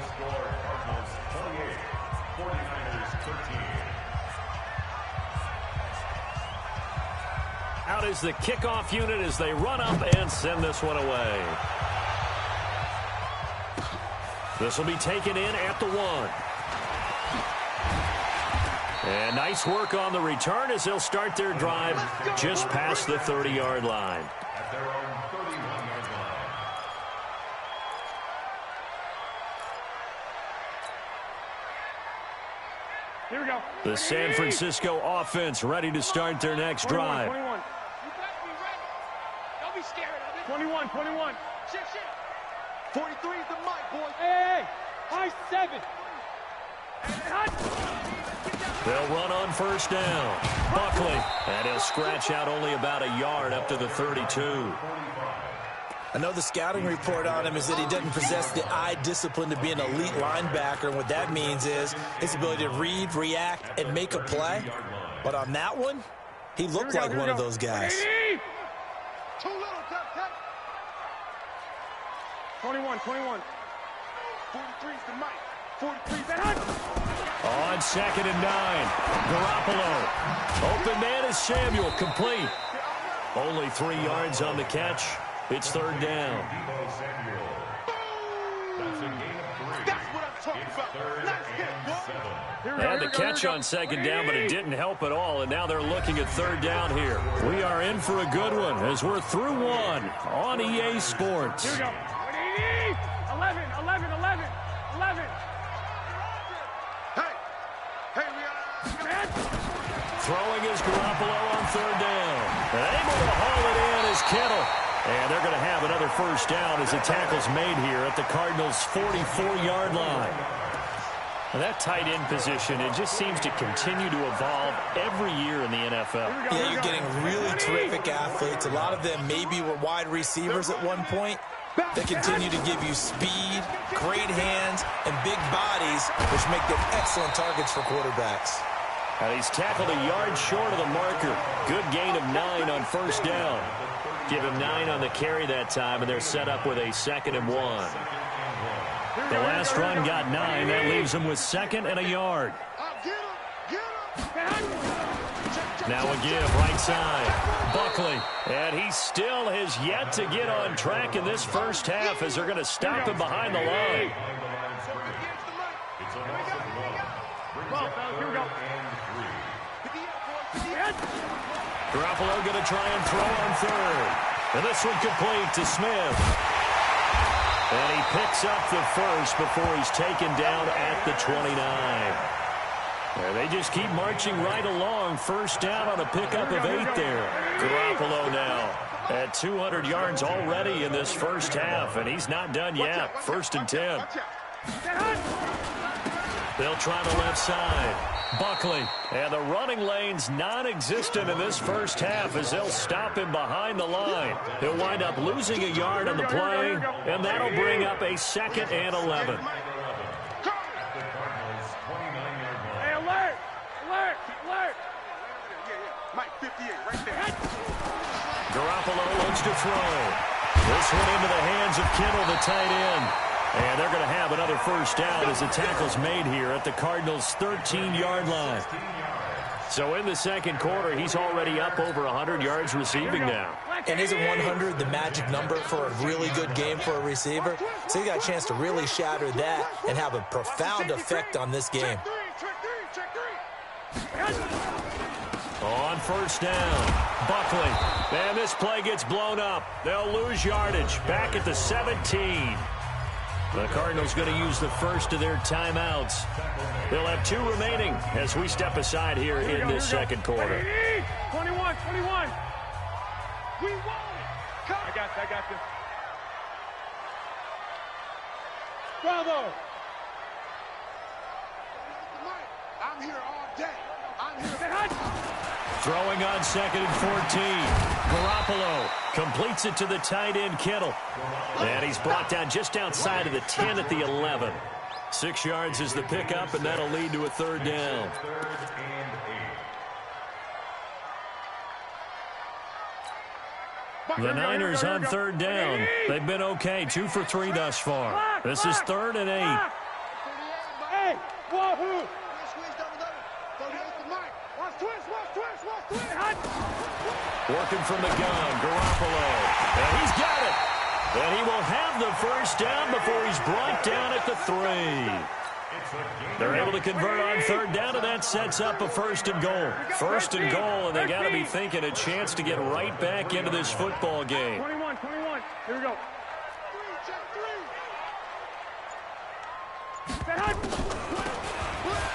score, Cardinals 28, 49ers 13. Out is the kickoff unit as they run up and send this one away. This will be taken in at the 1. And nice work on the return as they'll start their drive just past the 30-yard line. At their own 31-yard line. Here we go. The San Francisco offense ready to start their next drive. 21. You better be ready. Don't be scared of it. 21, 21. Shit. 43 is the mic, boys. Hey, high 7. They'll run on first down. Buckley, and he'll scratch out only about a yard up to the 32. I know the scouting report on him is that he doesn't possess the eye discipline to be an elite linebacker, and what that means is his ability to read, react, and make a play. But on that one, he looked like one of those guys. Too little, tap. 21. 43 is the mic. 43 is the hunt. On 2nd and 9, Garoppolo. Open man is Samuel, complete. Only 3 yards on the catch. It's 3rd down. That's a gain of 3. That's what I'm talking about. Nice hit, boy. Had the catch on 2nd down, but it didn't help at all, and now they're looking at 3rd down here. We are in for a good one as we're through 1 on EA Sports. Here we go. 11. Hey, we are. Throwing is Garoppolo on 3rd down. And able to haul it in is Kittle. And they're going to have another first down as the tackle's made here at the Cardinals' 44-yard line. That tight end position, it just seems to continue to evolve every year in the NFL. Yeah, you're getting really terrific athletes. A lot of them maybe were wide receivers at one point. They continue to give you speed, great hands, and big bodies, which make them excellent targets for quarterbacks. He's tackled a yard short of the marker. Good gain of 9 on first down. Give him 9 on the carry that time, and they're set up with a 2nd and 1. The last run got 9. That leaves them with 2nd and a yard. Now a give, right side. Buckley, and he still has yet to get on track in this first half as they're going to stop him behind the line. Garoppolo going to try and throw on 3rd. And this one complete to Smith. And he picks up the first before he's taken down at the 29. And they just keep marching right along. First down on a pickup of 8 there. Garoppolo now at 200 yards already in this first half, and he's not done yet. 1st and 10. They'll try the left side. Buckley, and the running lane's non-existent in this first half as they'll stop him behind the line. He'll wind up losing a yard on the play, and that'll bring up a 2nd and 11. Hey, alert! Mike 58 right there. Garoppolo looks to throw. This one into the hands of Kittle, the tight end. And they're going to have another first down as the tackle's made here at the Cardinals' 13-yard line. So in the second quarter, he's already up over 100 yards receiving now. And isn't 100 the magic number for a really good game for a receiver? So he got a chance to really shatter that and have a profound effect on this game. On first down, Buckley. And this play gets blown up. They'll lose yardage back at the 17. The Cardinals going to use the first of their timeouts. They'll have 2 remaining as we step aside here in this second quarter. 21. We won it. I got this. Bravo. I'm here all day. Throwing on 2nd and 14. Garoppolo completes it to the tight end, Kittle. And he's brought down just outside of the 10 at the 11. 6 yards is the pickup, and that'll lead to a 3rd down. The Niners on 3rd down. They've been okay, 2 for 3 thus far. This is 3rd and 8. Hey! Wahoo! Squeeze double double. 38 to Mike. Watch twist, watch twist, watch twist. Working from the gun, Garoppolo. And he's got it. And he will have the first down before he's brought down at the 3. They're able to convert on third down, and that sets up a first and goal. First and goal, and they got to be thinking a chance to get right back into this football game. 21. Here we go.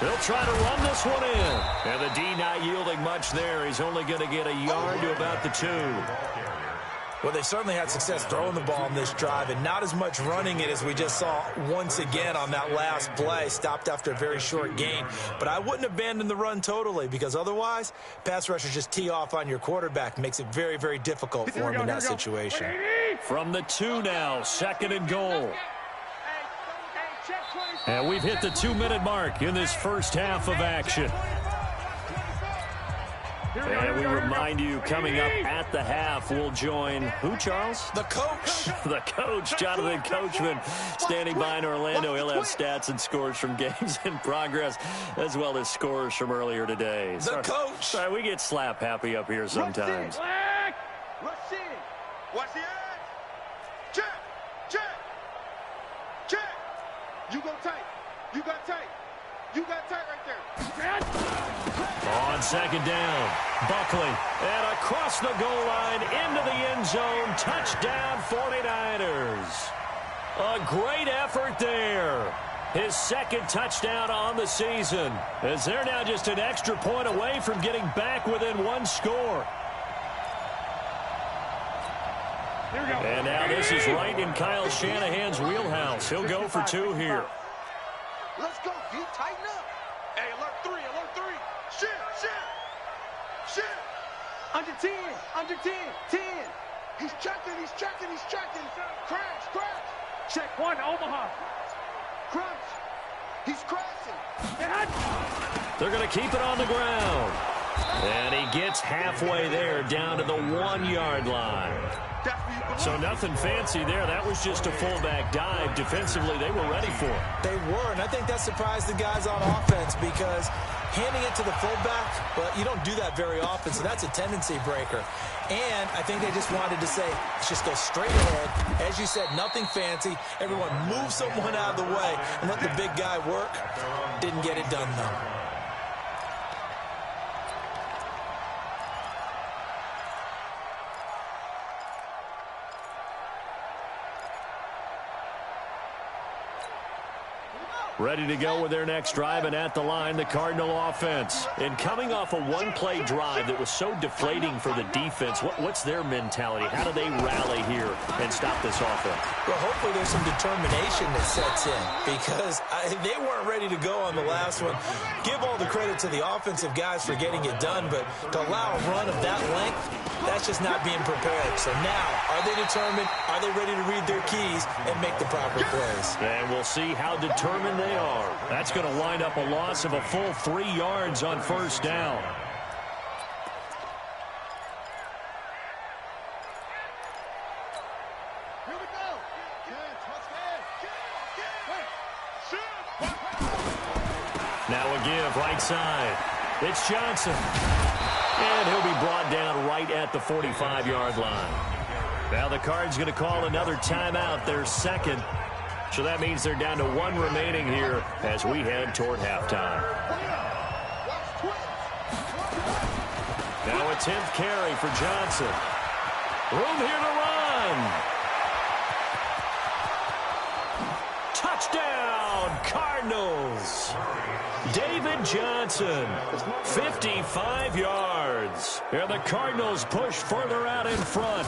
They'll try to run this one in. And the D not yielding much there. He's only going to get a yard to about the 2. Well, they certainly had success throwing the ball on this drive and not as much running it as we just saw once again on that last play. Stopped after a very short gain. But I wouldn't abandon the run totally because otherwise, pass rushers just tee off on your quarterback. Makes it very, very difficult for him in that situation. From the 2 now, second and goal. And we've hit the 2-minute mark in this first half of action. And we remind you, coming up at the half, we'll join who, Charles? The coach. The coach, Jonathan Coachman, standing by in Orlando. He'll have stats and scores from games in progress, as well as scores from earlier today. The coach. Sorry, we get slap happy up here sometimes. Rush in. Watch the edge. Check. You go tight. You got tight right there. On second down, Buckley, and across the goal line into the end zone. Touchdown, 49ers. A great effort there. His second touchdown on the season, as they're now just an extra point away from getting back within 1 score. Here we go. And now this is right in Kyle Shanahan's wheelhouse. He'll go for 2 here. Let's go, D. Tighten up. Hey, alert 3. Shit. Under 10. 10. He's checking. Crash. Check 1, Omaha. Crunch. He's crashing. They're going to keep it on the ground. And he gets halfway there, down to the 1-yard line. So nothing fancy there. That was just a fullback dive. Defensively, they were ready for it. They were, and I think that surprised the guys on offense because handing it to the fullback, well, you don't do that very often, so that's a tendency breaker. And I think they just wanted to say, let's just go straight ahead. As you said, nothing fancy. Everyone move someone out of the way and let the big guy work. Didn't get it done, though. Ready to go with their next drive, and at the line, the Cardinal offense. And coming off a one-play drive that was so deflating for the defense, what's their mentality? How do they rally here and stop this offense? Well, hopefully there's some determination that sets in because they weren't ready to go on the last one. Give all the credit to the offensive guys for getting it done, but to allow a run of that length, that's just not being prepared. So now, are they determined? Are they ready to read their keys and make the proper plays? And we'll see how determined they are. That's going to wind up a loss of a full 3 yards on first down. Here we go. Now a give right side. It's Johnson. And he'll be brought down right at the 45-yard line. Now the Cards going to call another timeout, their second. So that means they're down to 1 remaining here as we head toward halftime. Now a 10th carry for Johnson. Room here to run. Touchdown, Cardinals. David Johnson, 55 yards. And the Cardinals push further out in front.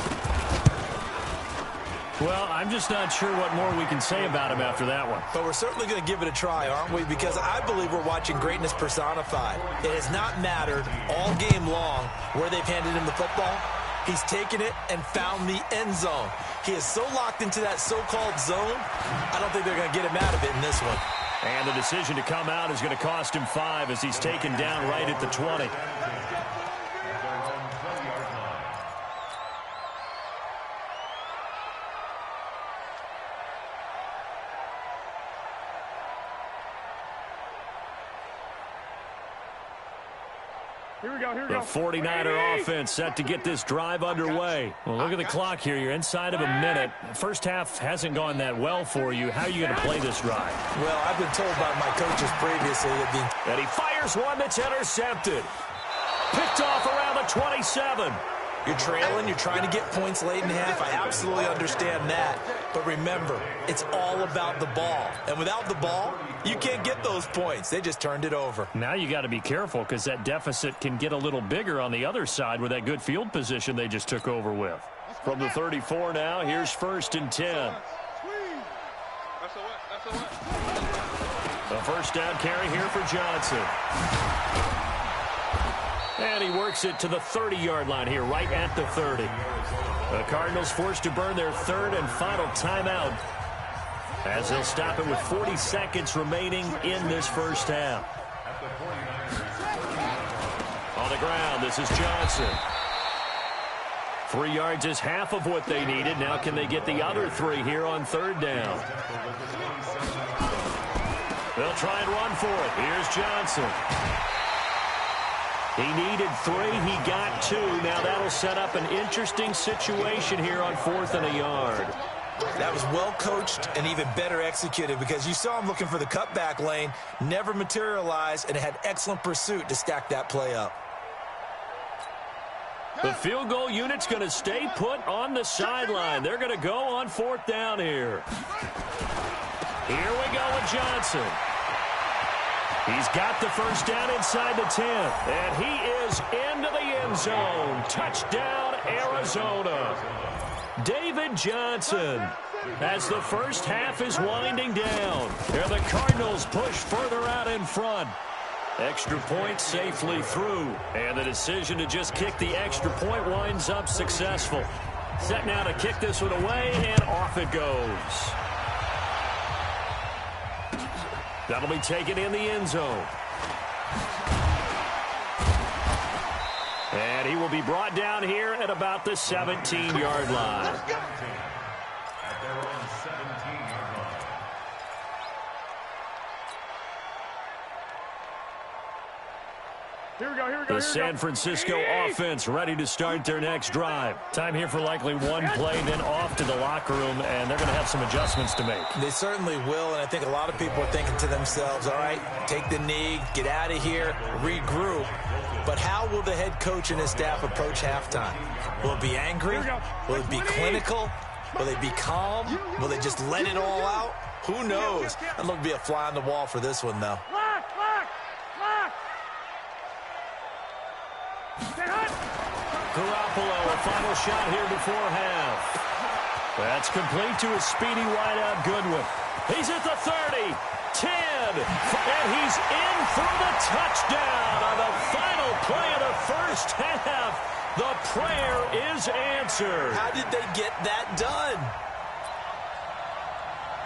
Well, I'm just not sure what more we can say about him after that one. But we're certainly going to give it a try, aren't we? Because I believe we're watching greatness personified. It has not mattered all game long where they've handed him the football. He's taken it and found the end zone. He is so locked into that so-called zone, I don't think they're going to get him out of it in this one. And the decision to come out is going to cost him 5 as he's taken down right at the 20. Here we go. The 49er offense set to get this drive underway. Well, look at the clock here. You're inside of a minute. First half hasn't gone that well for you. How are you going to play this drive? Well, I've been told by my coaches previously that he fires one that's intercepted. Picked off around the 27. You're trailing. You're trying to get points late in half. I absolutely understand that. But remember, it's all about the ball. And without the ball, you can't get those points. They just turned it over. Now you got to be careful because that deficit can get a little bigger on the other side with that good field position they just took over with. From the 34 now, here's 1st and 10. A first down carry here for Johnson. And he works it to the 30-yard line here, right at the 30. The Cardinals forced to burn their 3rd and final timeout as they'll stop it with 40 seconds remaining in this first half. On the ground, this is Johnson. 3 yards is half of what they needed. Now can they get the other 3 here on 3rd down? They'll try and run for it. Here's Johnson. He needed 3. He got 2. Now that'll set up an interesting situation here on 4th and a yard. That was well coached and even better executed because you saw him looking for the cutback lane, never materialized, and had excellent pursuit to stack that play up. The field goal unit's going to stay put on the sideline. They're going to go on 4th down here. Here we go with Johnson. He's got the first down inside the 10. And he is into the end zone. Touchdown, Arizona. David Johnson, as the first half is winding down. Here the Cardinals push further out in front. Extra point safely through. And the decision to just kick the extra point winds up successful. Set now to kick this one away, and off it goes. That'll be taken in the end zone. And he will be brought down here at about the 17-yard line. The San Francisco offense ready to start their next drive. Time here for likely one play, then off to the locker room, and they're going to have some adjustments to make. They certainly will, and I think a lot of people are thinking to themselves, all right, take the knee, get out of here, regroup. But how will the head coach and his staff approach halftime? Will it be angry? Will it be clinical? Will they be calm? Will they just let it all out? Who knows? I'd love to be a fly on the wall for this one, though. Garoppolo, a final shot here before half. That's complete to his speedy wideout Goodwin. He's at the 30, 10, and he's in for the touchdown on the final play of the first half. The prayer is answered. How did they get that done?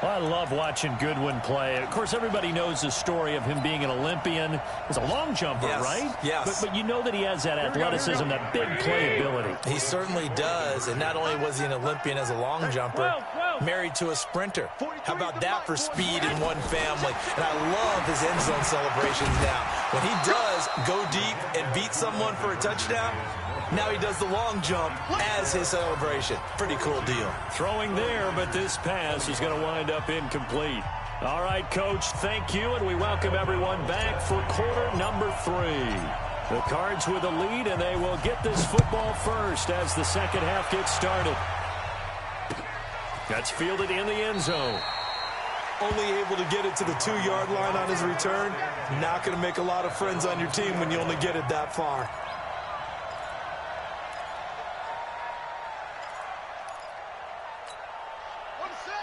Well, I love watching Goodwin play. Of course, everybody knows the story of him being an Olympian. He's a long jumper, right? Yes. But you know that he has that athleticism, that big play ability. He certainly does. And not only was he an Olympian as a long jumper, married to a sprinter. How about that for speed in one family? And I love his end zone celebrations now. When he does go deep and beat someone for a touchdown, now he does the long jump as his celebration. Pretty cool deal. Throwing there, but this pass is going to wind up incomplete. All right, Coach, thank you, and we welcome everyone back for quarter number 3. The Cards with a lead, and they will get this football first as the second half gets started. That's fielded in the end zone. Only able to get it to the 2-yard line on his return. Not going to make a lot of friends on your team when you only get it that far.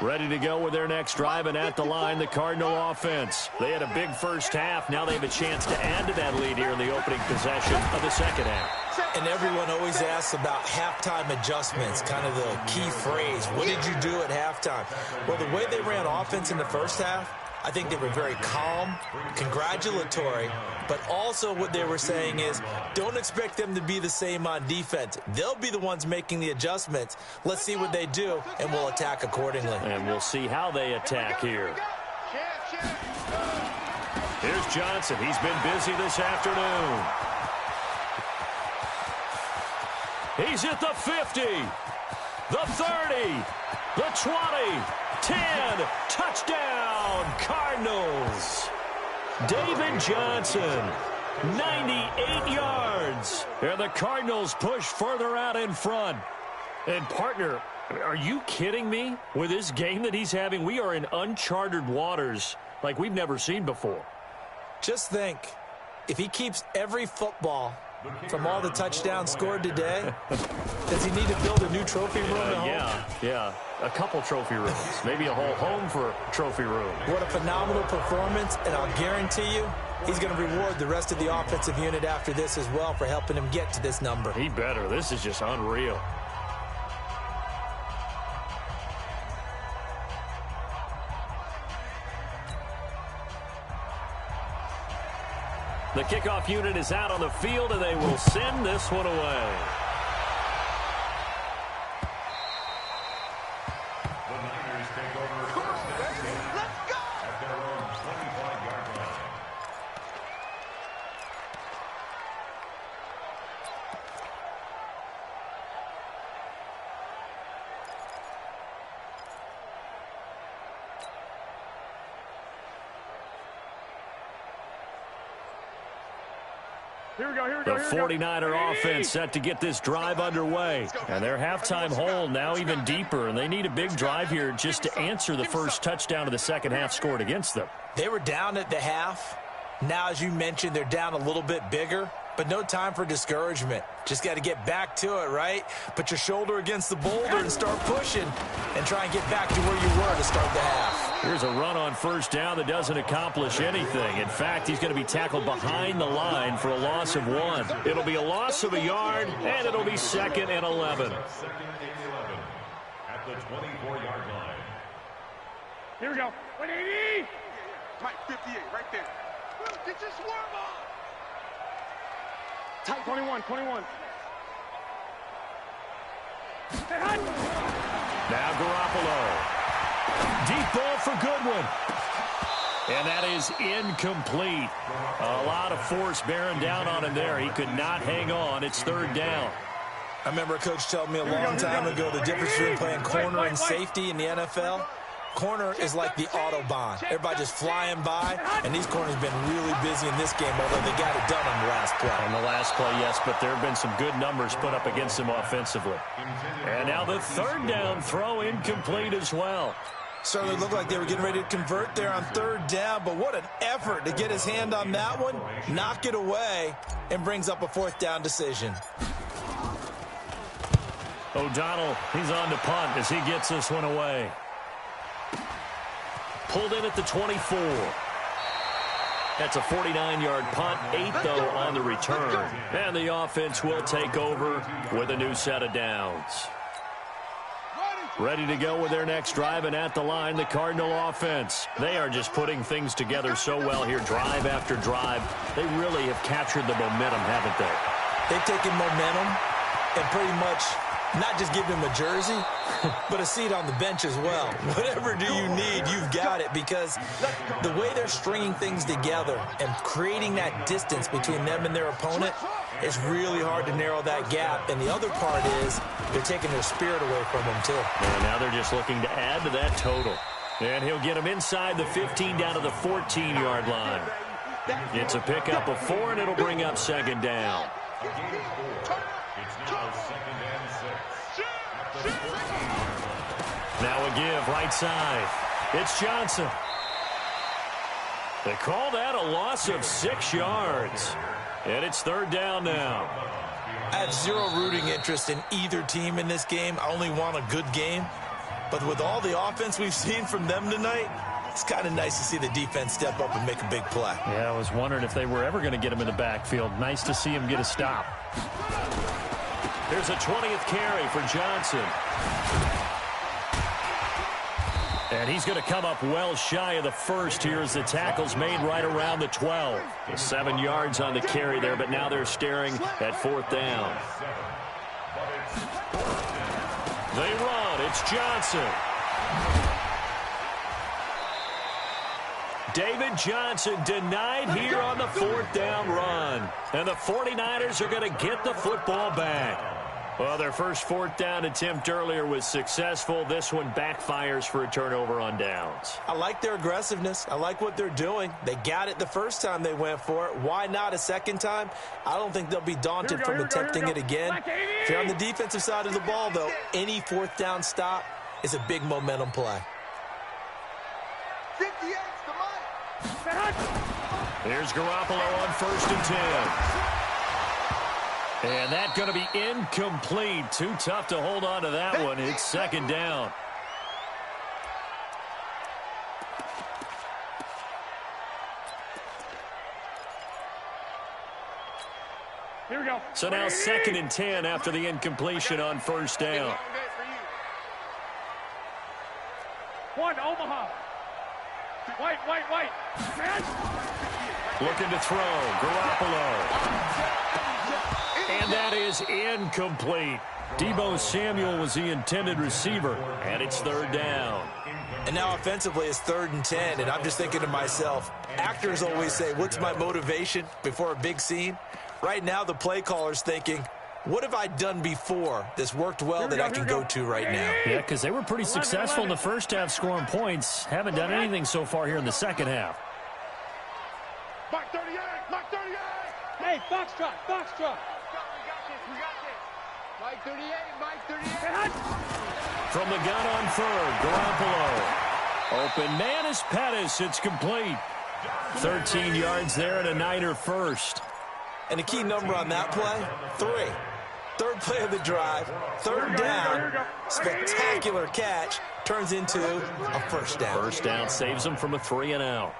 Ready to go with their next drive, and at the line, the Cardinal offense. They had a big first half. Now they have a chance to add to that lead here in the opening possession of the second half. And everyone always asks about halftime adjustments, kind of the key phrase. What did you do at halftime? Well, the way they ran offense in the first half, I think they were very calm, congratulatory, but also what they were saying is don't expect them to be the same on defense. They'll be the ones making the adjustments. Let's see what they do, and we'll attack accordingly. And we'll see how they attack here. Here's Johnson. He's been busy this afternoon. He's at the 50, the 30, the 20, 10. Touchdown, Cardinals. David Johnson, 98 yards. And the Cardinals push further out in front. And, partner, are you kidding me? With this game that he's having, we are in uncharted waters like we've never seen before. Just think, if he keeps every football from all the touchdowns scored today, does he need to build a new trophy room at home? Yeah. A couple trophy rooms. Maybe a whole home for trophy room. What a phenomenal performance, and I'll guarantee you he's going to reward the rest of the offensive unit after this as well for helping him get to this number. He better. This is just unreal. The kickoff unit is out on the field, and they will send this one away. The Niners take over first and 10 at their own 25-yard line. Here we go. The 49er offense set to get this drive underway. And their halftime hole now even deeper, and they need a big drive here just to answer the first touchdown of the second half scored against them. They were down at the half. Now, as you mentioned, they're down a little bit bigger, but no time for discouragement. Just got to get back to it, right? Put your shoulder against the boulder and start pushing and try and get back to where you were to start the half. Here's a run on first down that doesn't accomplish anything. In fact, he's going to be tackled behind the line for a loss of 1. It'll be a loss of a yard, and it'll be 2nd and 11. 2nd and 11 at the 24-yard line. Here we go. 180. Mike, 58, right there. Get your swarm on. Tight. 21. Now Garoppolo. Deep ball for Goodwin. And that is incomplete. A lot of force bearing down on him there. He could not hang on. It's 3rd down. I remember a coach telling me a long time ago the difference between playing corner and safety in the NFL. Corner is like the Autobahn. Everybody just flying by, and these corners have been really busy in this game, although they got it done on the last play. On the last play, yes, but there have been some good numbers put up against them offensively. And now the 3rd down throw incomplete as well. Certainly looked like they were getting ready to convert there on 3rd down, but what an effort to get his hand on that one, knock it away, and brings up a 4th down decision. O'Donnell, he's on to punt as he gets this one away. Pulled in at the 24. That's a 49-yard punt, 8 though on the return. And the offense will take over with a new set of downs. Ready to go with their next drive, and at the line, the Cardinal offense. They are just putting things together so well here, drive after drive. They really have captured the momentum, haven't they? They've taken momentum and pretty much not just give him a jersey, but a seat on the bench as well. Whatever do you need, you've got it, because the way they're stringing things together and creating that distance between them and their opponent, it's really hard to narrow that gap. And the other part is they're taking their spirit away from them, too. And now they're just looking to add to that total. And he'll get him inside the 15 down to the 14-yard line. It's a pickup of 4, and it'll bring up 2nd down. A gain of 4. It's now 2nd and 6 at the 14-yard line. Now a give right side. It's Johnson. They call that a loss of 6 yards. And it's 3rd down now. I have zero rooting interest in either team in this game. I only want a good game. But with all the offense we've seen from them tonight, it's kind of nice to see the defense step up and make a big play. Yeah, I was wondering if they were ever going to get him in the backfield. Nice to see him get a stop. There's a 20th carry for Johnson. And he's going to come up well shy of the first here as the tackle's made right around the 12. 7 yards on the carry there, but now they're staring at 4th down. They run. It's Johnson. David Johnson denied here on the 4th down run. And the 49ers are going to get the football back. Well, their first fourth down attempt earlier was successful. This one backfires for a turnover on downs. I like their aggressiveness. I like what they're doing. They got it the first time they went for it. Why not a second time? I don't think they'll be daunted from attempting it again. If you're on the defensive side of the ball, though, any fourth down stop is a big momentum play. 58's the mic. Here's Garoppolo on 1st and 10. And that's going to be incomplete. Too tough to hold on to that one. It's 2nd down. Here we go. So now 2nd and 10 after the incompletion on 1st down. One, Omaha. White. Man. Looking to throw. Garoppolo. And that is incomplete. Deebo Samuel was the intended receiver, and it's 3rd down. And now offensively it's 3rd and 10, and I'm just thinking to myself, actors always say, what's my motivation before a big scene? Right now the play caller's thinking, what have I done before that's worked well that I can go to right now? Yeah, because they were pretty successful in the first half scoring points. Haven't done anything so far here in the second half. Mark 38. Hey, Foxtrot. We got this. Mike 38. From the gun on 3rd, Garoppolo. Open man is Pettis. It's complete. 13 yards there and a Niner first. And the key number on that play, 3. 3rd play of the drive, 3rd down, spectacular catch, turns into a 1st down. 1st down saves them from a 3 and out.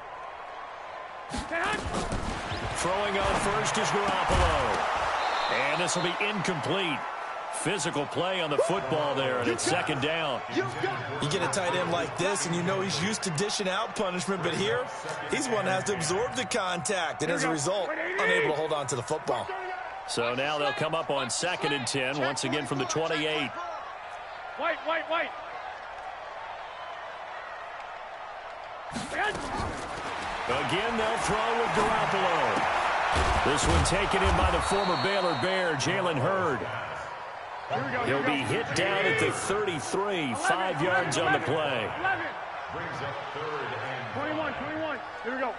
Throwing on 1st is Garoppolo. And this will be incomplete. Physical play on the football there, and it's 2nd down. You get a tight end like this, and you know he's used to dishing out punishment, but here, he's one that has to absorb the contact, and as a result, unable to hold on to the football. So now they'll come up on 2nd and 10, once again from the 28. White. Again, they'll throw with Garoppolo. This one taken in by the former Baylor Bear, Jalen Hurd. He'll be hit down at the 33, 5 yards on the play. 11. Brings up 3rd and 21. Here we go.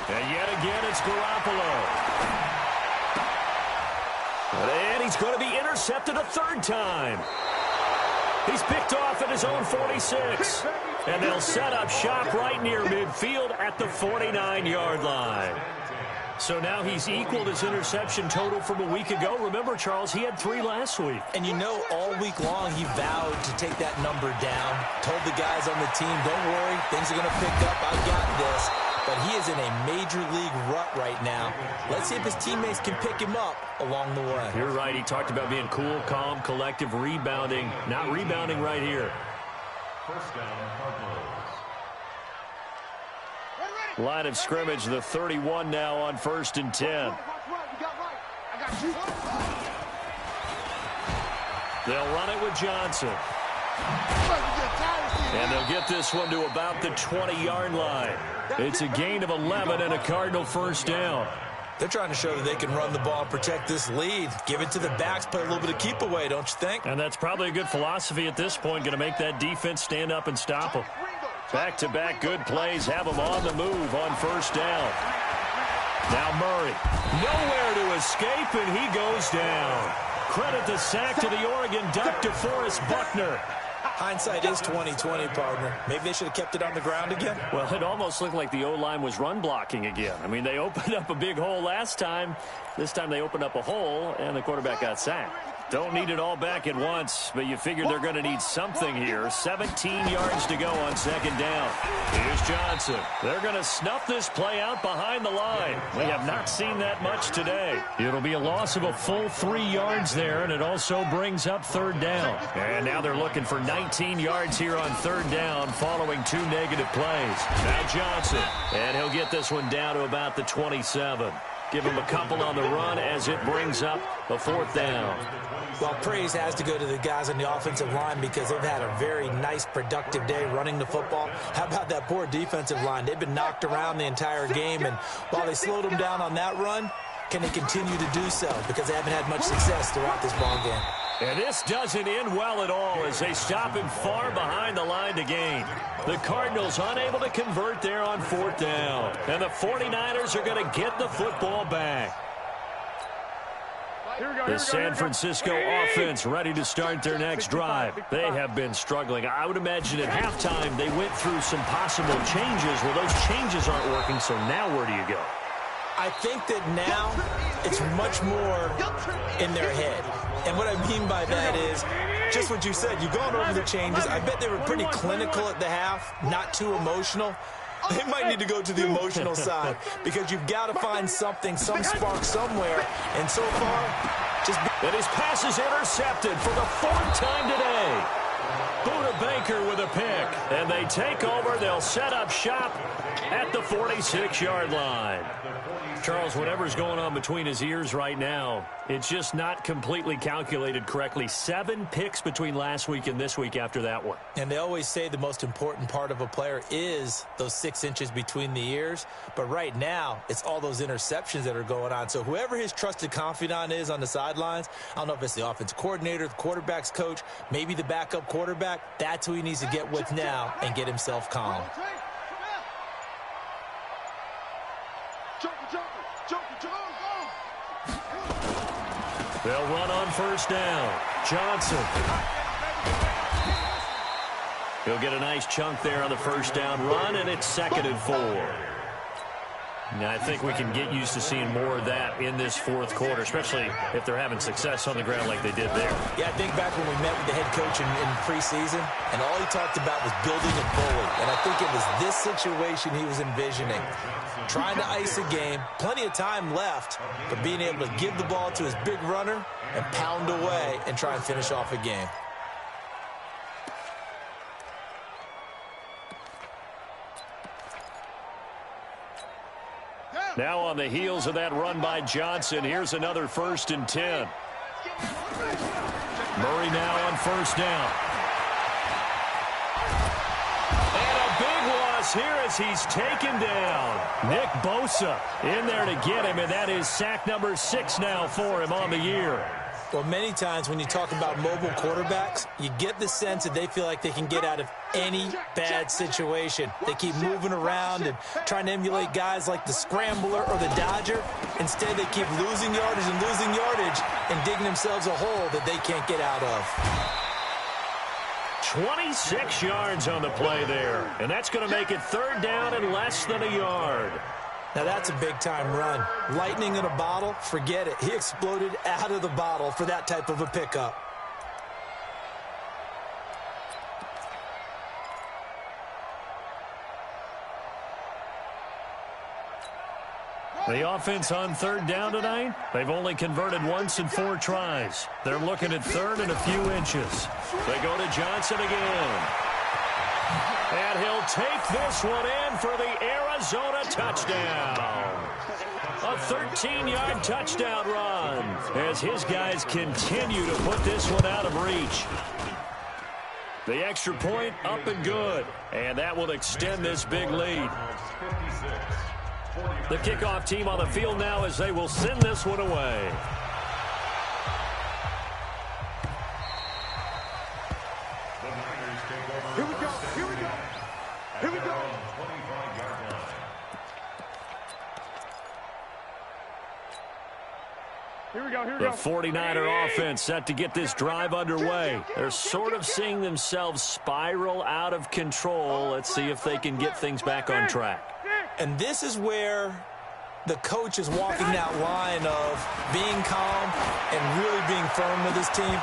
And yet again, it's Garoppolo. And he's going to be intercepted a 3rd time. He's picked off at his own 46. And they'll set up shop right near midfield at the 49-yard line. So now he's equaled his interception total from a week ago. Remember, Charles, he had 3 last week. And you know, all week long he vowed to take that number down. Told the guys on the team, don't worry, things are going to pick up. I've got this. But he is in a major league rut right now. Let's see if his teammates can pick him up along the way. You're right. He talked about being cool, calm, collective, rebounding. Not rebounding right here. 1st down, Cardinals. Line of scrimmage, the 31 now on 1st and 10. They'll run it with Johnson. And they'll get this one to about the 20-yard line. It's a gain of 11 and a Cardinal 1st down. They're trying to show that they can run the ball, protect this lead, give it to the backs, play a little bit of keep away, don't you think? And that's probably a good philosophy at this point, going to make that defense stand up and stop them. Back-to-back good plays have them on the move on 1st down. Now Murray, nowhere to escape, and he goes down. Credit the sack to the Oregon Duck, DeForest Buckner. Hindsight is 20/20, partner. Maybe they should have kept it on the ground again. Well, it almost looked like the O-line was run blocking again. I mean, they opened up a big hole last time. This time they opened up a hole, and the quarterback got sacked. Don't need it all back at once, but you figure they're going to need something here. 17 yards to go on 2nd down. Here's Johnson. They're going to snuff this play out behind the line. We have not seen that much today. It'll be a loss of a full 3 yards there, and it also brings up 3rd down. And now they're looking for 19 yards here on 3rd down following 2 negative plays. Now Johnson, and he'll get this one down to about the 27. Give him a couple on the run as it brings up a 4th down. Well, praise has to go to the guys on the offensive line because they've had a very nice, productive day running the football. How about that poor defensive line? They've been knocked around the entire game, and while they slowed them down on that run, can they continue to do so? Because they haven't had much success throughout this ballgame. And this doesn't end well at all as they stop him far behind the line to gain. The Cardinals unable to convert there on 4th down. And the 49ers are going to get the football back. The San Francisco offense ready to start their next drive. They have been struggling. I would imagine at halftime they went through some possible changes. Well, those changes aren't working, so now where do you go? I think that now it's much more in their head. And what I mean by that is just what you said. You've gone over the changes. I bet they were pretty clinical at the half, not too emotional. They might need to go to the emotional side because you've got to find something, some spark somewhere. And so far, and his pass is intercepted for the 4th time today. Buda Baker with a pick. And they take over. They'll set up shop at the 46-yard line. Charles, whatever's going on between his ears right now, it's just not completely calculated correctly. 7 picks between last week and this week after that one. And they always say the most important part of a player is those 6 inches between the ears. But right now, it's all those interceptions that are going on. So whoever his trusted confidant is on the sidelines, I don't know if it's the offensive coordinator, the quarterback's coach, maybe the backup quarterback, that's who he needs to get with now and get himself calm. They'll run on 1st down. Johnson. He'll get a nice chunk there on the 1st down run, and it's 2nd and 4. Now, I think we can get used to seeing more of that in this 4th quarter, especially if they're having success on the ground like they did there. Yeah, I think back when we met with the head coach in preseason, and all he talked about was building a bully. And I think it was this situation he was envisioning. Trying to ice a game, plenty of time left, but being able to give the ball to his big runner and pound away and try and finish off a game. Now on the heels of that run by Johnson, here's another 1st and 10. Murray now on 1st down. And a big loss here as he's taken down. Nick Bosa in there to get him, and that is sack number 6 now for him on the year. Well, many times when you talk about mobile quarterbacks, you get the sense that they feel like they can get out of any bad situation. They keep moving around and trying to emulate guys like the Scrambler or the Dodger. Instead, they keep losing yardage and digging themselves a hole that they can't get out of. 26 yards on the play there, and that's going to make it 3rd down and less than a yard. Now, that's a big-time run. Lightning in a bottle, forget it. He exploded out of the bottle for that type of a pickup. The offense on 3rd down tonight, they've only converted once in 4 tries. They're looking at 3rd and a few inches. They go to Johnson again. And he'll take this one in for the Arizona touchdown. A 13-yard touchdown run as his guys continue to put this one out of reach. The extra point up and good, and that will extend this big lead. The kickoff team on the field now as they will send this one away. Here we go. Here we go. Here we go. Here we go. Here we The go. 49er offense set to get this drive underway. They're sort of seeing themselves spiral out of control. Let's see if they can get things back on track. And this is where the coach is walking that line of being calm and really being firm with his team.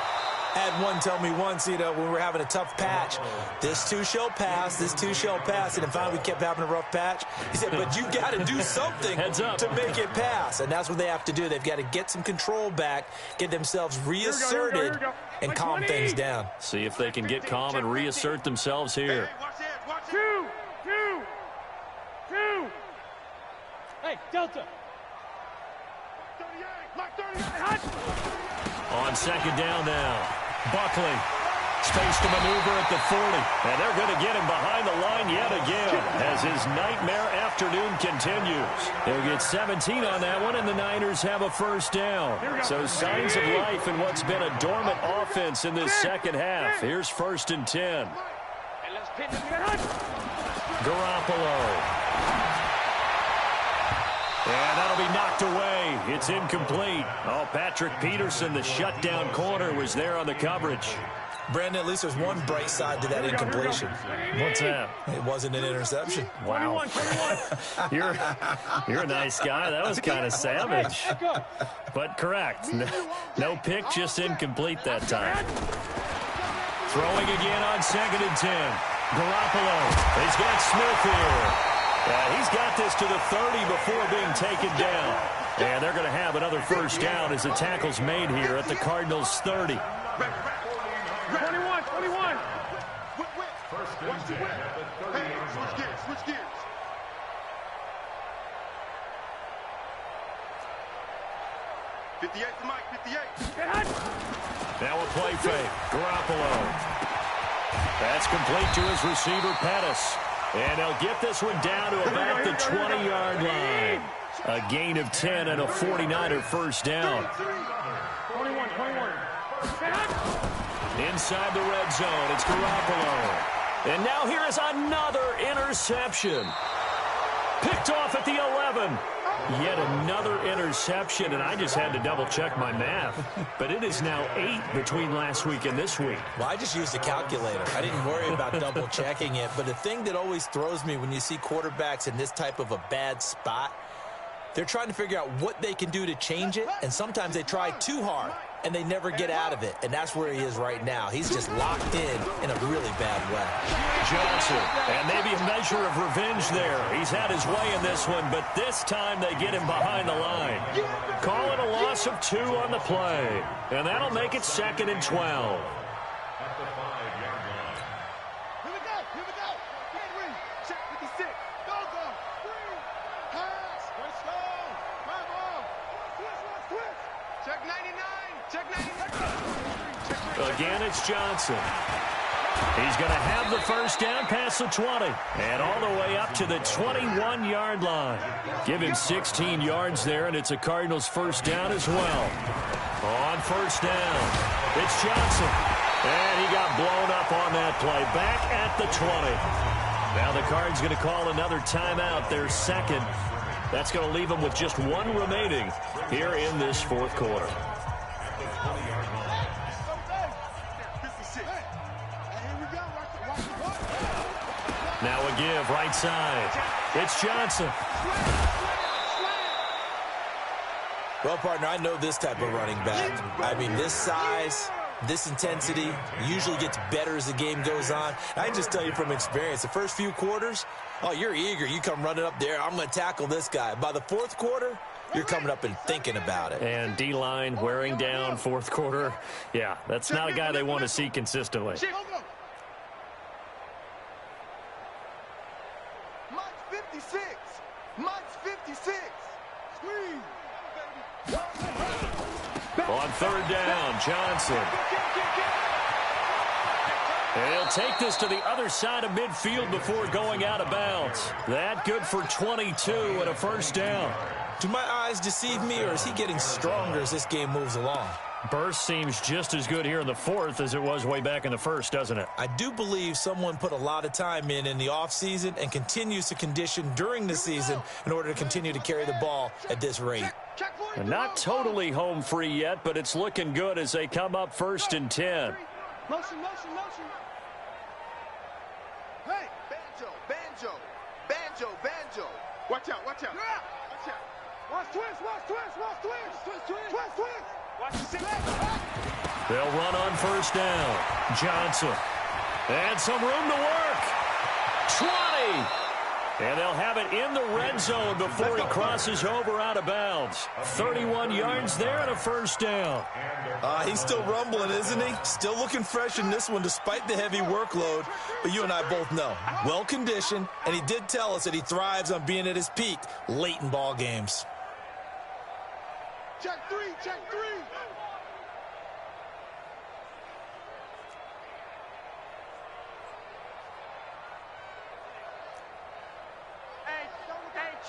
I had one tell me once, when we were having a tough patch, this too shall pass, this too shall pass. And then finally we kept having a rough patch. He said, but you got to do something to make it pass. And that's what they have to do. They've got to get some control back, get themselves reasserted, and calm things down. See if they can get calm and reassert themselves here. Two. Hey, Delta. Lock 38. Hot. On 2nd down now. Buckley. Space to maneuver at the 40. And they're going to get him behind the line yet again as as his nightmare afternoon continues. He'll get 17 on that one, and the Niners have a first down. So signs of life in what's been a dormant offense in this second half. Here's 1st and 10. Garoppolo. And that'll be knocked away. It's incomplete. Oh, Patrick Peterson, the shutdown corner, was there on the coverage. Brandon, at least there's one bright side to that incompletion. What's that? It wasn't an interception. Wow. You're a nice guy. That was kind of savage. But correct. No pick, just incomplete that time. Throwing again on 2nd and 10. Garoppolo. He's got Smith here. He's got this to the 30 before being taken down. And they're going to have another first down as the tackle's made here at the Cardinals' 30. 21. First and 10 at the 38. Switch gears. Mike, 58. Now a play fake. Garoppolo. That's complete to his receiver, Pettis. And they'll get this one down to about the 20-yard line. A gain of 10 and a 49er first down. 21. Inside the red zone, it's Garoppolo. And now here is another interception. Picked off at the 11. Yet another interception, and I just had to double-check my math. But it is now 8 between last week and this week. Well, I just used a calculator. I didn't worry about double-checking it. But the thing that always throws me when you see quarterbacks in this type of a bad spot, they're trying to figure out what they can do to change it, and sometimes they try too hard, and they never get out of it. And that's where he is right now. He's just locked in a really bad way. Johnson, and maybe a measure of revenge there. He's had his way in this one, but this time they get him behind the line. Call it a loss of 2 on the play, and that'll make it 2nd and 12. At the 5-yard line. Here we go. Henry, check 56. Go. Three. Pass. Let's go. My ball. Switch. Check 99. Again, it's Johnson. He's going to have the first down past the 20 and all the way up to the 21-yard line. Give him 16 yards there, and it's a Cardinals first down as well. On first down, it's Johnson. And he got blown up on that play. Back at the 20. Now the Cards going to call another timeout, their second. That's going to leave them with just 1 remaining here in this 4th quarter. Now a give, right side. It's Johnson. Well, partner, I know this type of running back. I mean, this size, this intensity usually gets better as the game goes on. I can just tell you from experience, the first few quarters, oh, you're eager. You come running up there, I'm going to tackle this guy. By the 4th quarter, you're coming up and thinking about it. And D-line wearing down 4th quarter. Yeah, that's not a guy they want to see consistently. Mike's 56. Squeeze. On 3rd down, Johnson. And he'll take this to the other side of midfield before going out of bounds. That good for 22 and a first down. Do my eyes deceive me, or is he getting stronger as this game moves along? Burst seems just as good here in the 4th as it was way back in the 1st, doesn't it? I do believe someone put a lot of time in the offseason and continues to condition during the season in order to continue to carry the ball at this rate. And not totally home free yet, but it's looking good as they come up 1st and 10. Motion. Hey, banjo. Watch out. Watch twist. Watch the six. They'll run on first down. Johnson. And some room to work. 20. And they'll have it in the red zone before he crosses over out of bounds. 31 yards there and a first down. He's still rumbling, isn't he? Still looking fresh in this one despite the heavy workload. But you and I both know, well-conditioned, and he did tell us that he thrives on being at his peak late in ball games. Check three.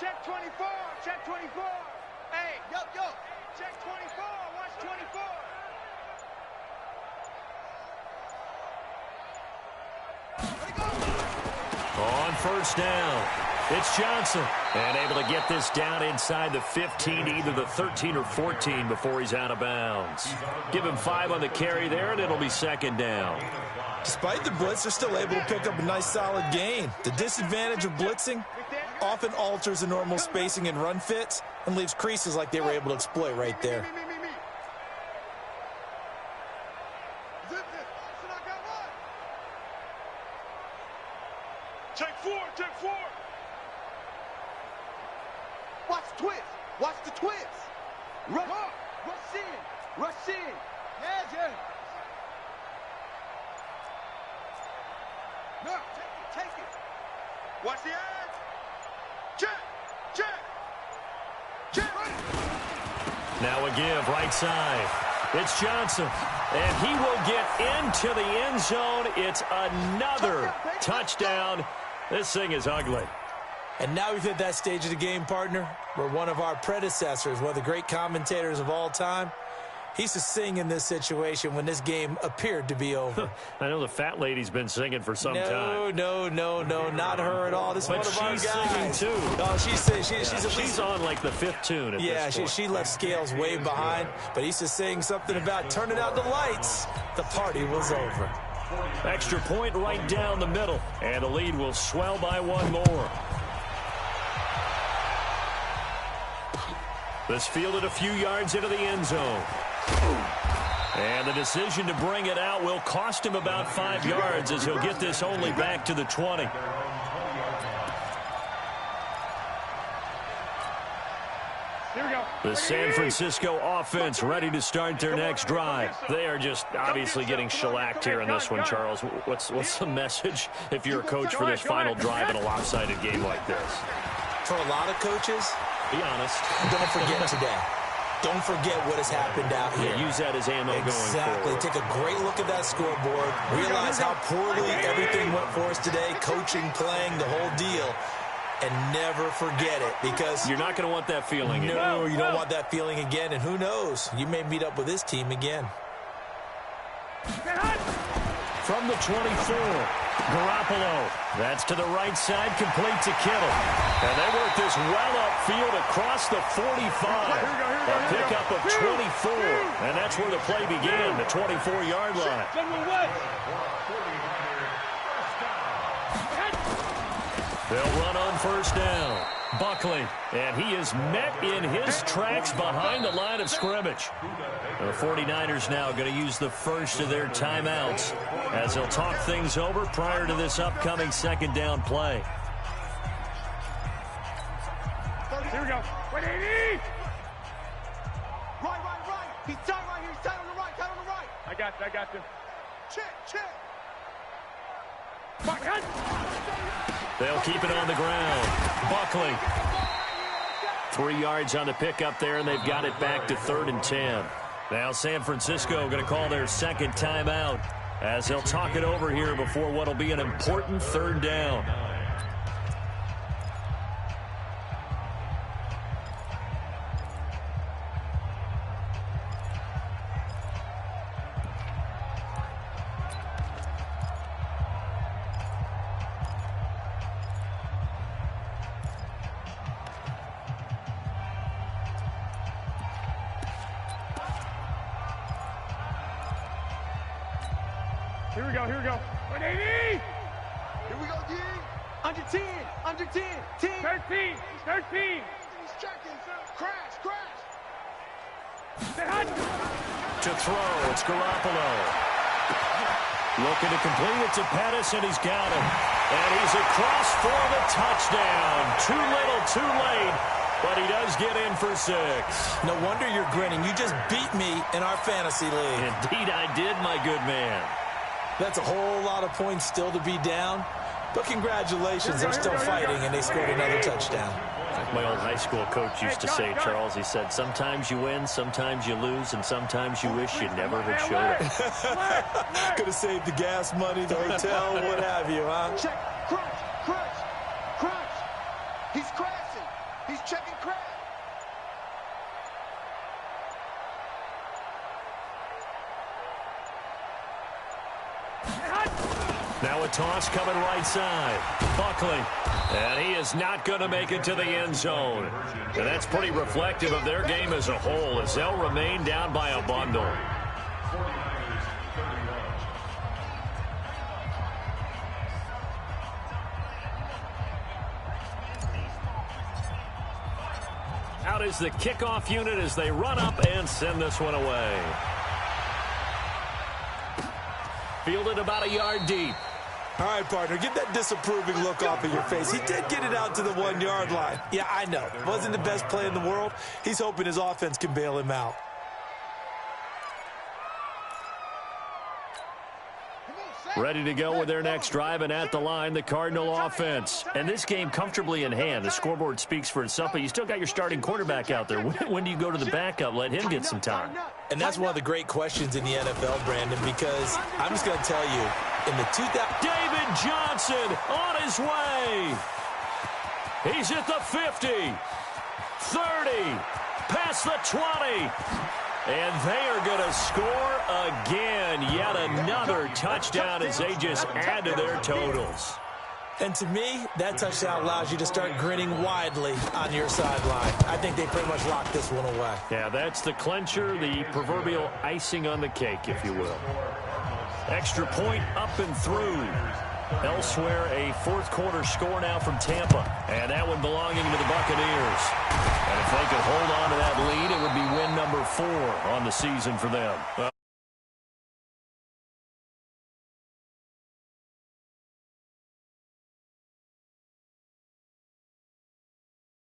Check 24. Check 24. Hey, yo. Check 24. Watch 24. On first down, it's Johnson. And able to get this down inside the 15, either the 13 or 14 before he's out of bounds. Give him 5 on the carry there, and it'll be second down. Despite the blitz, they're still able to pick up a nice solid gain. The disadvantage of blitzing often alters the normal spacing and run fits and leaves creases like they were able to exploit right there. Check 4. Watch the twist. Watch the twist. Rush in. Yeah. No, take it. Watch the edge. Check. Now a give right side. It's Johnson. And he will get into the end zone. It's another touchdown. This thing is ugly. And now we've hit that stage of the game, partner, where one of our predecessors, one of the great commentators of all time, he used to sing in this situation when this game appeared to be over. I know the fat lady's been singing for some time. No, not her at all. This is one of our guys. She's singing, too. Oh, she's on like the 5th tune at this point. She left Scales way behind, but he used to sing something about turning out the lights. The party was over. Extra point right down the middle, and the lead will swell by 1 more. This fielded a few yards into the end zone. And the decision to bring it out will cost him about 5 yards as he'll get this only back to the 20. Here we go. The San Francisco offense ready to start their next drive. They are just obviously getting shellacked here in this one, Charles. What's the message if you're a coach for this final drive in a lopsided game like this? For a lot of coaches, be honest. Don't forget today. Don't forget what has happened out here. Yeah, use that as ammo going forward. Exactly. Take a great look at that scoreboard. Realize how poorly everything went for us today. Coaching, playing, the whole deal. And never forget it, because you're not going to want that feeling again. No, you don't want that feeling again. And who knows? You may meet up with this team again. From the 24, Garoppolo. That's to the right side, complete to Kittle. And they work this well upfield across the 45. A pickup of 24. And that's where the play began, the 24-yard line. They'll run on first down. Buckley, and he is met in his tracks behind the line of scrimmage. The 49ers now going to use the first of their timeouts as they'll talk things over prior to this upcoming second down play. Here we go. Wait, Right. He's tight right here. He's tight on the right. I got you. Check. They'll keep it on the ground. Buckley. 3 yards on the pickup there, and they've got it back to 3rd and 10. Now San Francisco going to call their second timeout as they'll talk it over here before what will be an important 3rd down. Here we go. 180! Here we go, D. Under 10. 13. He's checking. Crash. To throw, it's Garoppolo. Looking to complete it to Pettis, and he's got him. And he's across for the touchdown. Too little, too late. But he does get in for 6. No wonder you're grinning. You just beat me in our fantasy league. Indeed I did, my good man. That's a whole lot of points still to be down. But congratulations, they're still fighting, and they scored another touchdown. Like my old high school coach used to say, Charles, he said, sometimes you win, sometimes you lose, and sometimes you wish you never had showed up. Could have saved the gas money, the hotel, what have you, huh? Check. Crunch. He's crashing. toss coming right side. Buckley. And he is not going to make it to the end zone. And that's pretty reflective of their game as a whole, as they'll remain down by a bundle. Out is the kickoff unit as they run up and send this one away. Fielded about a yard deep. All right, partner, get that disapproving look off of your face. He did get it out to the 1-yard line. Yeah, I know. Wasn't the best play in the world. He's hoping his offense can bail him out. Ready to go with their next drive, and at the line, the Cardinal offense. And this game comfortably in hand. The scoreboard speaks for itself, but you still got your starting quarterback out there. When do you go to the backup? Let him get some time. And that's one of the great questions in the NFL, Brandon, because I'm just going to tell you, in the 2000... David Johnson on his way. He's at the 50, 30, past the 20. And they are going to score again. Yet another touchdown as they just add to their totals. And to me, that touchdown allows you to start grinning widely on your sideline. I think they pretty much locked this one away. Yeah, that's the clincher, the proverbial icing on the cake, if you will. Extra point up and through. Elsewhere, a fourth-quarter score now from Tampa. And that one belonging to the Buccaneers. And if they could hold on to that lead, it would be win number 4 on the season for them.